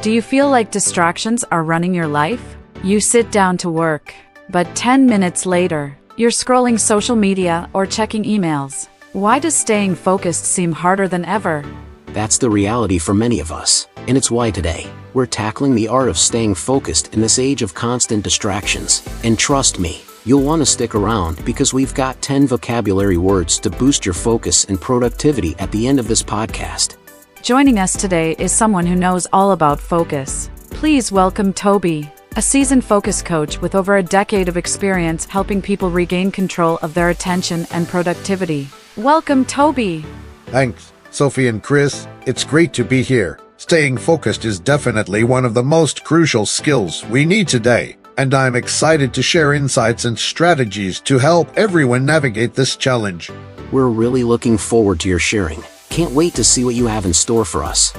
Do you feel like distractions are running your life? You sit down to work, but 10 minutes later, you're scrolling social media or checking emails. Why does staying focused seem harder than ever? That's the reality for many of us, and it's why today, we're tackling the art of staying focused in this age of constant distractions. And trust me, you'll want to stick around because we've got 10 vocabulary words to boost your focus and productivity at the end of this podcast. Joining us today is someone who knows all about focus. Please welcome Toby, a seasoned focus coach with over a decade of experience helping people regain control of their attention and productivity. Welcome, Toby. Thanks, Sophie and Chris. It's great to be here. Staying focused is definitely one of the most crucial skills we need today, and I'm excited to share insights and strategies to help everyone navigate this challenge. We're really looking forward to your sharing. Can't wait to see what you have in store for us.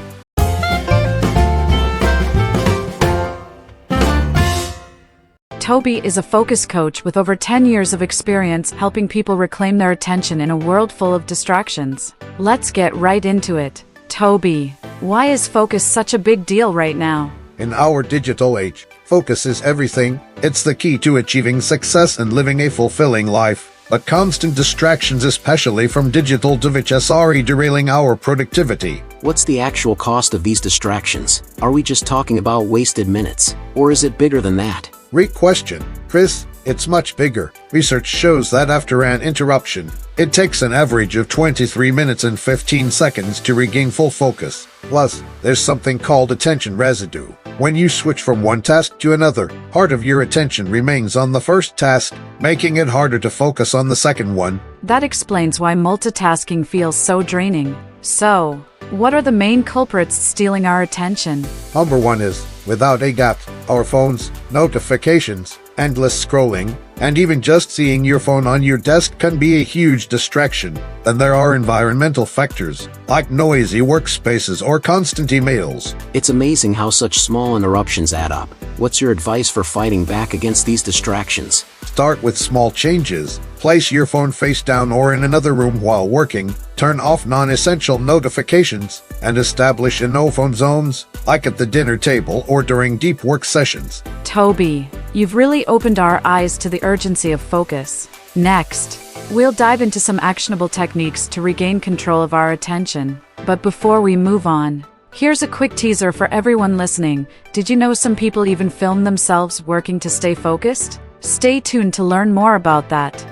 Toby is a focus coach with over 10 years of experience helping people reclaim their attention in a world full of distractions. Let's get right into it. Toby, why is focus such a big deal right now? In our digital age, focus is everything. It's the key to achieving success and living a fulfilling life. But constant distractions, especially from digital devices, are derailing our productivity. What's the actual cost of these distractions? Are we just talking about wasted minutes? Or is it bigger than that? Great question, Chris. It's much bigger. Research shows that after an interruption, it takes an average of 23 minutes and 15 seconds to regain full focus. Plus, there's something called attention residue. When you switch from one task to another, part of your attention remains on the first task, making it harder to focus on the second one. That explains why multitasking feels so draining. So, what are the main culprits stealing our attention? Number one is, without a gap, our phones, notifications, endless scrolling, and even just seeing your phone on your desk can be a huge distraction. Then there are environmental factors, like noisy workspaces or constant emails. It's amazing how such small interruptions add up. What's your advice for fighting back against these distractions? Start with small changes. Place your phone face down or in another room while working. Turn off non-essential notifications and establish no-phone zones, like at the dinner table or during deep work sessions. Toby, you've really opened our eyes to the urgency of focus. Next, we'll dive into some actionable techniques to regain control of our attention. But before we move on, here's a quick teaser for everyone listening. Did you know some people even film themselves working to stay focused? Stay tuned to learn more about that.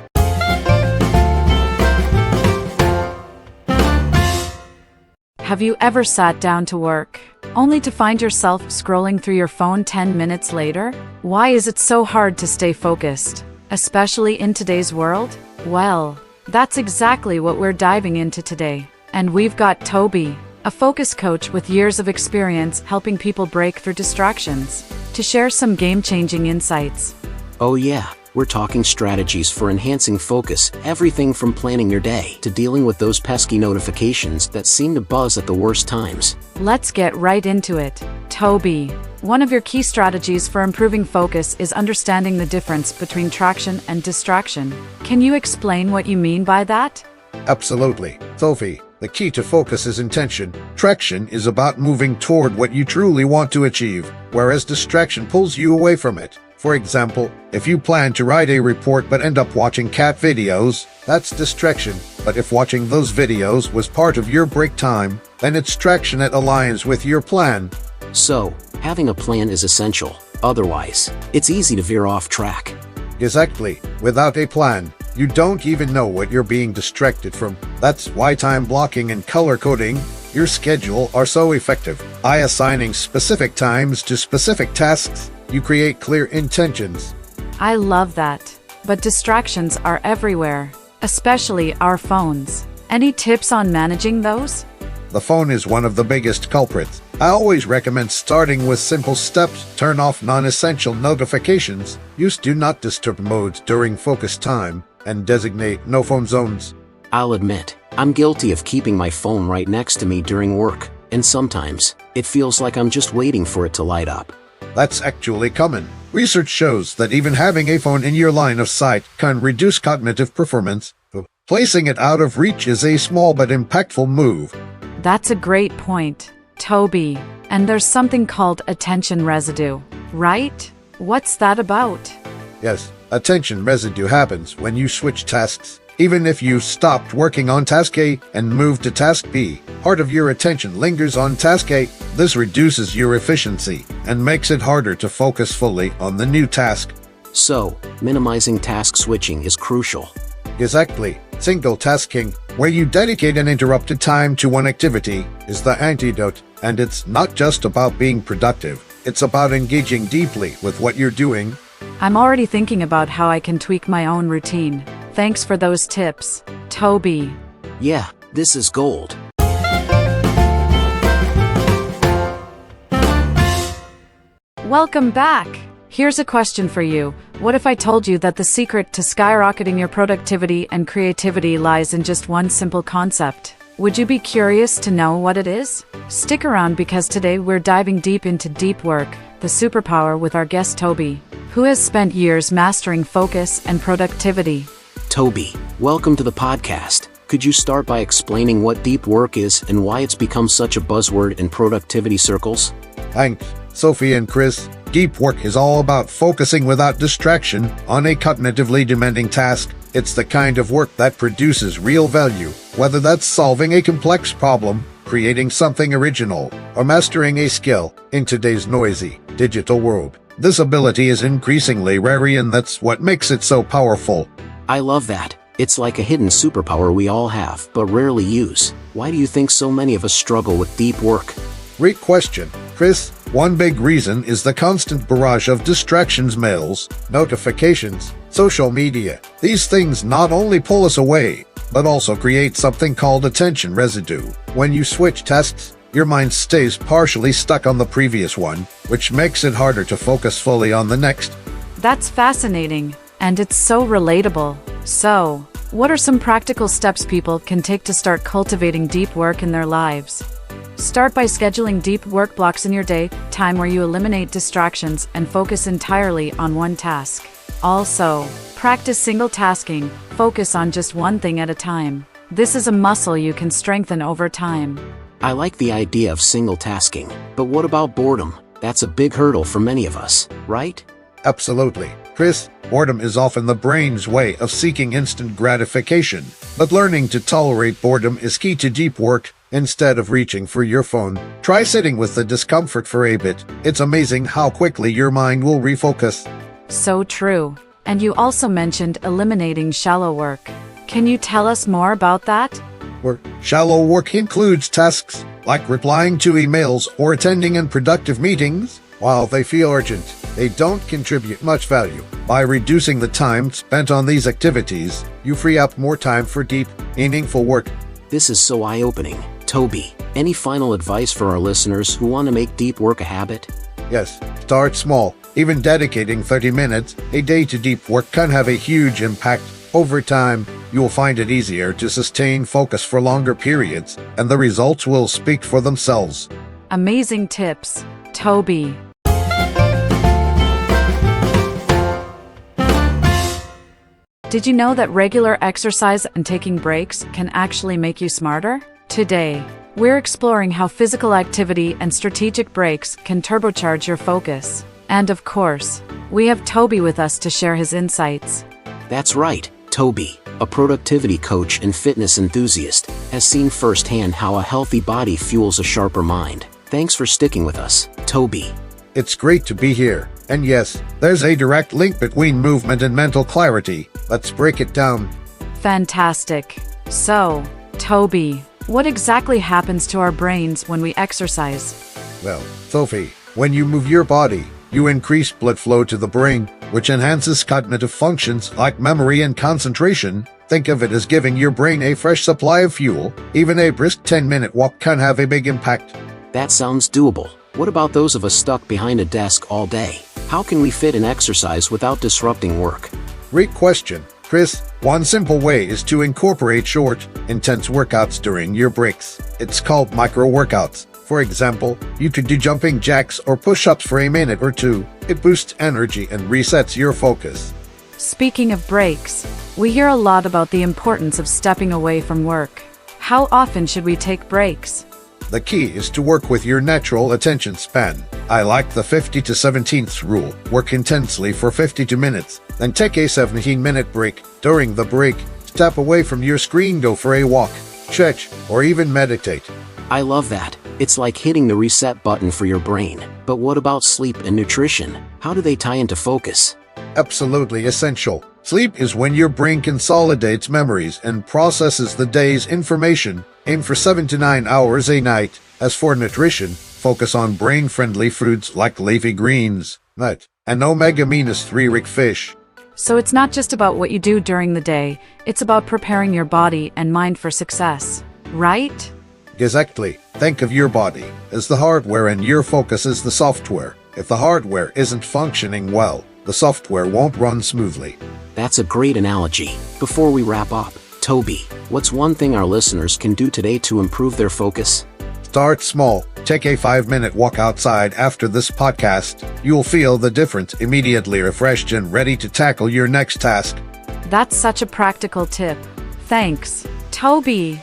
Have you ever sat down to work, only to find yourself scrolling through your phone 10 minutes later? Why is it so hard to stay focused, especially in today's world? Well, that's exactly what we're diving into today. And we've got Toby, a focus coach with years of experience helping people break through distractions, to share some game-changing insights. Oh yeah, we're talking strategies for enhancing focus, everything from planning your day to dealing with those pesky notifications that seem to buzz at the worst times. Let's get right into it. Toby, one of your key strategies for improving focus is understanding the difference between traction and distraction. Can you explain what you mean by that? Absolutely, Sophie. The key to focus is intention. Traction is about moving toward what you truly want to achieve, whereas distraction pulls you away from it. For example, if you plan to write a report but end up watching cat videos, that's distraction. But if watching those videos was part of your break time, then it's traction that aligns with your plan. So, having a plan is essential. Otherwise, it's easy to veer off track. Exactly. Without a plan, you don't even know what you're being distracted from. That's why time blocking and color coding your schedule are so effective. By assigning specific times to specific tasks, you create clear intentions. I love that. But distractions are everywhere, especially our phones. Any tips on managing those? The phone is one of the biggest culprits. I always recommend starting with simple steps. Turn off non-essential notifications, use do not disturb modes during focus time, and designate no phone zones. I'll admit, I'm guilty of keeping my phone right next to me during work, and sometimes, it feels like I'm just waiting for it to light up. That's actually common. Research shows that even having a phone in your line of sight can reduce cognitive performance. Placing it out of reach is a small but impactful move. That's a great point. Toby. And there's something called attention residue, right? What's that about? Yes, attention residue happens when you switch tasks. Even if you stopped working on task A and moved to task B, part of your attention lingers on task A. This reduces your efficiency and makes it harder to focus fully on the new task. So, minimizing task switching is crucial. Exactly. Single tasking, where you dedicate uninterrupted time to one activity, is the antidote. And it's not just about being productive. It's about engaging deeply with what you're doing. I'm already thinking about how I can tweak my own routine. Thanks for those tips, Toby. Yeah, this is gold. Welcome back. Here's a question for you. What if I told you that the secret to skyrocketing your productivity and creativity lies in just one simple concept? Would you be curious to know what it is? Stick around because today we're diving deep into deep work, the superpower with our guest Toby, who has spent years mastering focus and productivity. Toby, welcome to the podcast. Could you start by explaining what deep work is and why it's become such a buzzword in productivity circles? Thanks, Sophie and Chris. Deep work is all about focusing without distraction on a cognitively demanding task. It's the kind of work that produces real value, whether that's solving a complex problem, creating something original, or mastering a skill. In today's noisy, digital world, this ability is increasingly rare, and that's what makes it so powerful. I love that. It's like a hidden superpower we all have, but rarely use. Why do you think so many of us struggle with deep work? Great question, Chris. One big reason is the constant barrage of distractions, mails, notifications, social media. These things not only pull us away, but also create something called attention residue. When you switch tasks, your mind stays partially stuck on the previous one, which makes it harder to focus fully on the next. That's fascinating, and it's so relatable. So, what are some practical steps people can take to start cultivating deep work in their lives? Start by scheduling deep work blocks in your day, time where you eliminate distractions and focus entirely on one task. Also, practice single tasking, focus on just one thing at a time. This is a muscle you can strengthen over time. I like the idea of single tasking, but what about boredom? That's a big hurdle for many of us, right? Absolutely. Chris, boredom is often the brain's way of seeking instant gratification, but learning to tolerate boredom is key to deep work. Instead of reaching for your phone, try sitting with the discomfort for a bit. It's amazing how quickly your mind will refocus. So true. And you also mentioned eliminating shallow work. Can you tell us more about that? Shallow work includes tasks like replying to emails or attending unproductive meetings. While they feel urgent, they don't contribute much value. By reducing the time spent on these activities, you free up more time for deep, meaningful work. This is so eye-opening. Toby, any final advice for our listeners who want to make deep work a habit? Yes, start small. Even dedicating 30 minutes a day to deep work can have a huge impact. Over time, you'll find it easier to sustain focus for longer periods, and the results will speak for themselves. Amazing tips, Toby. Did you know that regular exercise and taking breaks can actually make you smarter? Today, we're exploring how physical activity and strategic breaks can turbocharge your focus. And of course, we have Toby with us to share his insights. That's right, Toby, a productivity coach and fitness enthusiast, has seen firsthand how a healthy body fuels a sharper mind. Thanks for sticking with us, Toby. It's great to be here. And yes, there's a direct link between movement and mental clarity. Let's break it down. Fantastic. So, Toby, what exactly happens to our brains when we exercise? Well, Sophie, when you move your body, you increase blood flow to the brain, which enhances cognitive functions like memory and concentration. Think of it as giving your brain a fresh supply of fuel. Even a brisk 10-minute walk can have a big impact. That sounds doable. What about those of us stuck behind a desk all day? How can we fit in exercise without disrupting work? Great question, Chris. One simple way is to incorporate short, intense workouts during your breaks. It's called micro-workouts. For example, you could do jumping jacks or push-ups for a minute or two. It boosts energy and resets your focus. Speaking of breaks, we hear a lot about the importance of stepping away from work. How often should we take breaks? The key is to work with your natural attention span. I like the 50 to 17th rule. Work intensely for 52 minutes, then take a 17-minute break. During the break, step away from your screen, go for a walk, stretch, or even meditate. I love that. It's like hitting the reset button for your brain. But what about sleep and nutrition? How do they tie into focus? Absolutely essential. Sleep is when your brain consolidates memories and processes the day's information. Aim for 7 to 9 hours a night. As for nutrition, focus on brain-friendly foods like leafy greens, nut, and omega-3 rich fish. So it's not just about what you do during the day, it's about preparing your body and mind for success, right? Exactly. Think of your body as the hardware and your focus as the software. If the hardware isn't functioning well, the software won't run smoothly. That's a great analogy. Before we wrap up, Toby, what's one thing our listeners can do today to improve their focus? Start small. Take a 5-minute walk outside after this podcast. You'll feel the difference, immediately refreshed and ready to tackle your next task. That's such a practical tip. Thanks, Toby.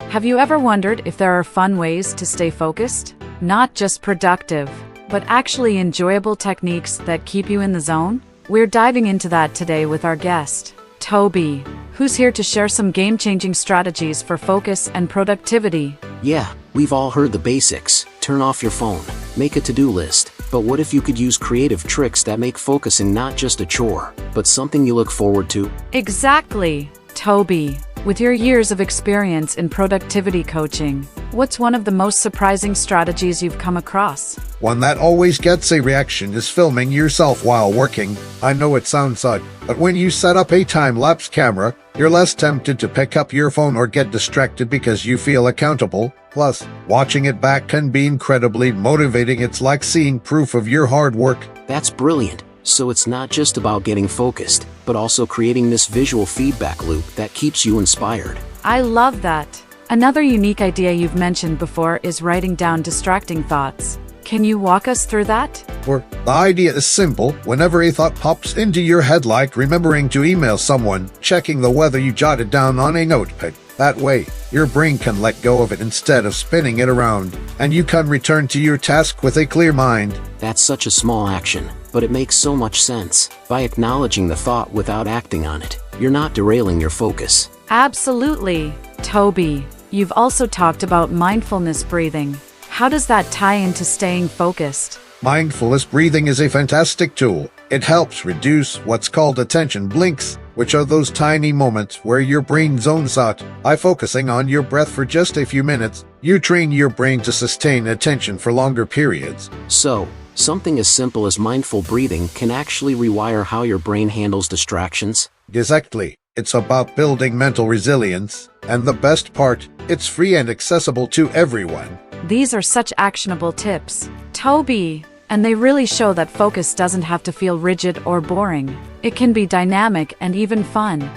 Have you ever wondered if there are fun ways to stay focused? Not just productive, but actually enjoyable techniques that keep you in the zone? We're diving into that today with our guest, Toby, who's here to share some game-changing strategies for focus and productivity. Yeah, we've all heard the basics. Turn off your phone, make a to-do list. But what if you could use creative tricks that make focusing not just a chore, but something you look forward to? Exactly, Toby. With your years of experience in productivity coaching, what's one of the most surprising strategies you've come across? One that always gets a reaction is filming yourself while working. I know it sounds odd, but when you set up a time-lapse camera, you're less tempted to pick up your phone or get distracted because you feel accountable. Plus, watching it back can be incredibly motivating. It's like seeing proof of your hard work. That's brilliant. So it's not just about getting focused, but also creating this visual feedback loop that keeps you inspired. I love that. Another unique idea you've mentioned before is writing down distracting thoughts. Can you walk us through that? Or the idea is simple. Whenever a thought pops into your head, like remembering to email someone, checking the weather, you jot it down on a notepad. That way, your brain can let go of it instead of spinning it around, and you can return to your task with a clear mind. That's such a small action, but it makes so much sense. By acknowledging the thought without acting on it, you're not derailing your focus. Absolutely. Toby, you've also talked about mindfulness breathing. How does that tie into staying focused? Mindfulness breathing is a fantastic tool. It helps reduce what's called attention blinks, which are those tiny moments where your brain zones out. By focusing on your breath for just a few minutes, you train your brain to sustain attention for longer periods. So, something as simple as mindful breathing can actually rewire how your brain handles distractions? Exactly. It's about building mental resilience, and the best part, it's free and accessible to everyone. These are such actionable tips, Toby, and they really show that focus doesn't have to feel rigid or boring. It can be dynamic and even fun.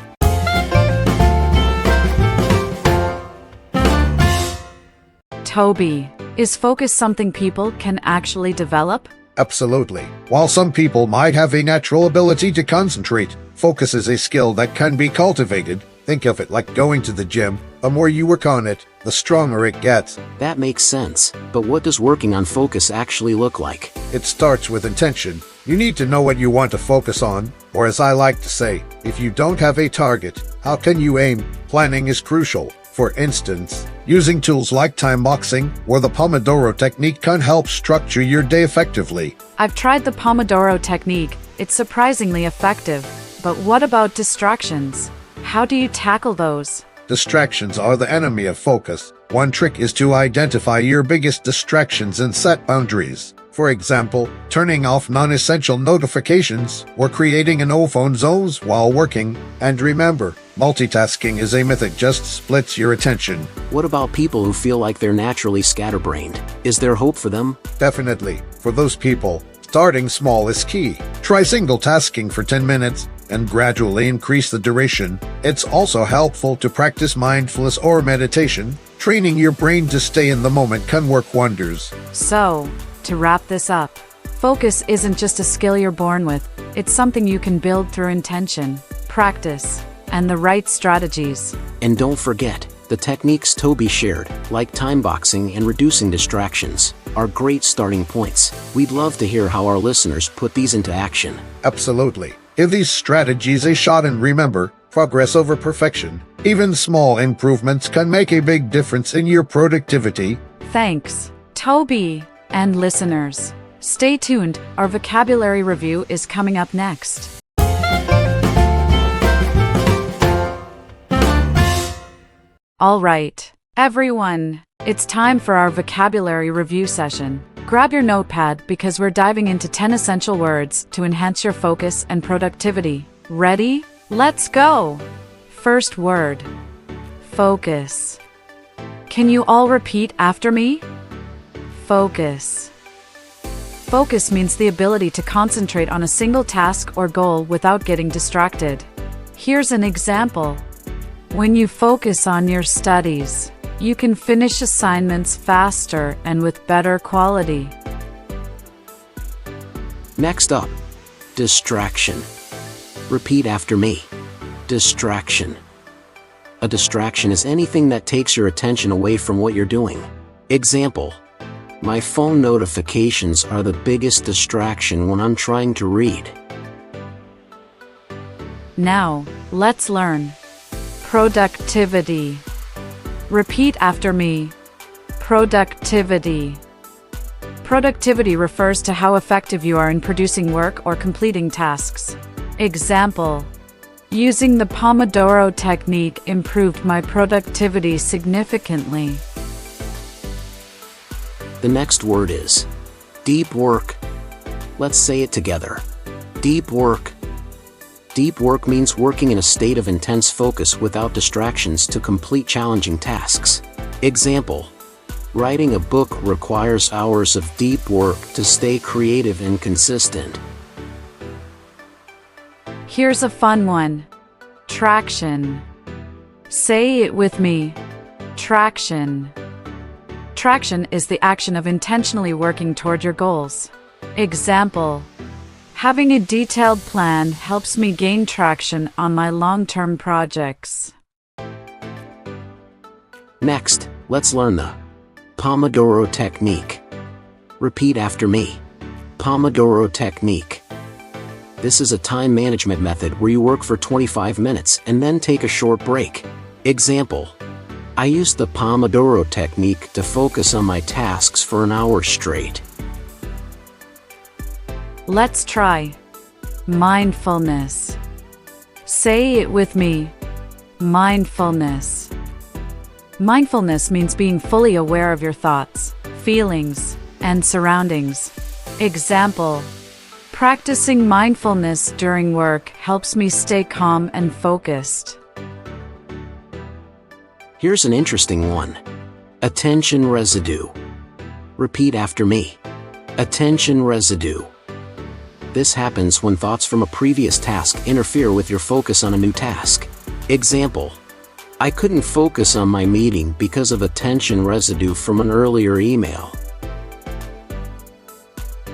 Toby, is focus something people can actually develop? Absolutely. While some people might have a natural ability to concentrate, focus is a skill that can be cultivated. Think of it like going to the gym. The more you work on it, the stronger it gets. That makes sense. But what does working on focus actually look like? It starts with intention. You need to know what you want to focus on, or as I like to say, if you don't have a target, how can you aim? Planning is crucial. For instance, using tools like time boxing or the Pomodoro Technique can help structure your day effectively. I've tried the Pomodoro Technique. It's surprisingly effective. But what about distractions? How do you tackle those? Distractions are the enemy of focus. One trick is to identify your biggest distractions and set boundaries. For example, turning off non-essential notifications or creating no phone zones while working. And remember, multitasking is a myth that just splits your attention. What about people who feel like they're naturally scatterbrained? Is there hope for them? Definitely. For those people, starting small is key. Try single tasking for 10 minutes and gradually increase the duration. It's also helpful to practice mindfulness or meditation. Training your brain to stay in the moment can work wonders. So, to wrap this up, focus isn't just a skill you're born with, it's something you can build through intention, practice, and the right strategies. And don't forget, the techniques Toby shared, like time boxing and reducing distractions, are great starting points. We'd love to hear how our listeners put these into action. Absolutely. Give these strategies a shot and remember, progress over perfection. Even small improvements can make a big difference in your productivity. Thanks, Toby. And listeners, stay tuned. Our vocabulary review is coming up next. All right, everyone, it's time for our vocabulary review session. Grab your notepad because we're diving into 10 essential words to enhance your focus and productivity. Ready? Let's go! First word, focus. Can you all repeat after me? Focus. Focus means the ability to concentrate on a single task or goal without getting distracted. Here's an example. When you focus on your studies, you can finish assignments faster and with better quality. Next up, distraction. Repeat after me. Distraction. A distraction is anything that takes your attention away from what you're doing. Example: my phone notifications are the biggest distraction when I'm trying to read. Now, let's learn. Productivity. Repeat after me. Productivity. Productivity refers to how effective you are in producing work or completing tasks. Example: using the Pomodoro Technique improved my productivity significantly. The next word is deep work. Let's say it together. Deep work. Deep work means working in a state of intense focus without distractions to complete challenging tasks. Example: writing a book requires hours of deep work to stay creative and consistent. Here's a fun one. Traction. Say it with me. Traction. Traction is the action of intentionally working toward your goals. Example: having a detailed plan helps me gain traction on my long-term projects. Next, let's learn the Pomodoro Technique. Repeat after me. Pomodoro Technique. This is a time management method where you work for 25 minutes and then take a short break. Example: I use the Pomodoro Technique to focus on my tasks for an hour straight. Let's try mindfulness. Say it with me. Mindfulness. Mindfulness means being fully aware of your thoughts, feelings, and surroundings. Example: practicing mindfulness during work helps me stay calm and focused. Here's an interesting one. Attention residue. Repeat after me. Attention residue. This happens when thoughts from a previous task interfere with your focus on a new task. Example: I couldn't focus on my meeting because of attention residue from an earlier email.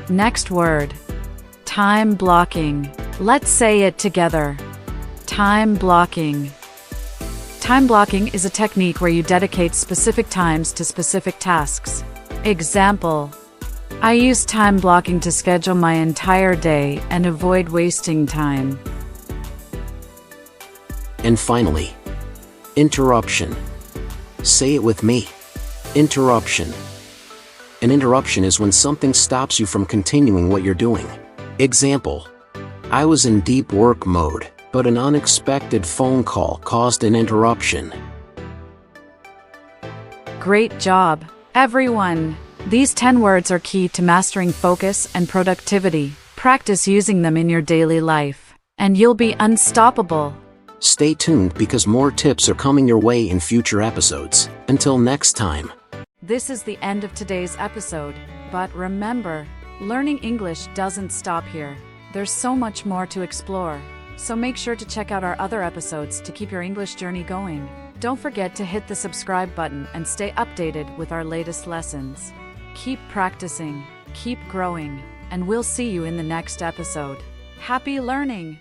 Next word. Time blocking. Let's say it together. Time blocking. Time blocking is a technique where you dedicate specific times to specific tasks. Example: I use time blocking to schedule my entire day and avoid wasting time. And finally, interruption. Say it with me. Interruption. An interruption is when something stops you from continuing what you're doing. Example: I was in deep work mode, but an unexpected phone call caused an interruption. Great job, everyone! These 10 words are key to mastering focus and productivity. Practice using them in your daily life, and you'll be unstoppable. Stay tuned because more tips are coming your way in future episodes. Until next time. This is the end of today's episode, but remember, learning English doesn't stop here. There's so much more to explore, so make sure to check out our other episodes to keep your English journey going. Don't forget to hit the subscribe button and stay updated with our latest lessons. Keep practicing, keep growing, and we'll see you in the next episode. Happy learning!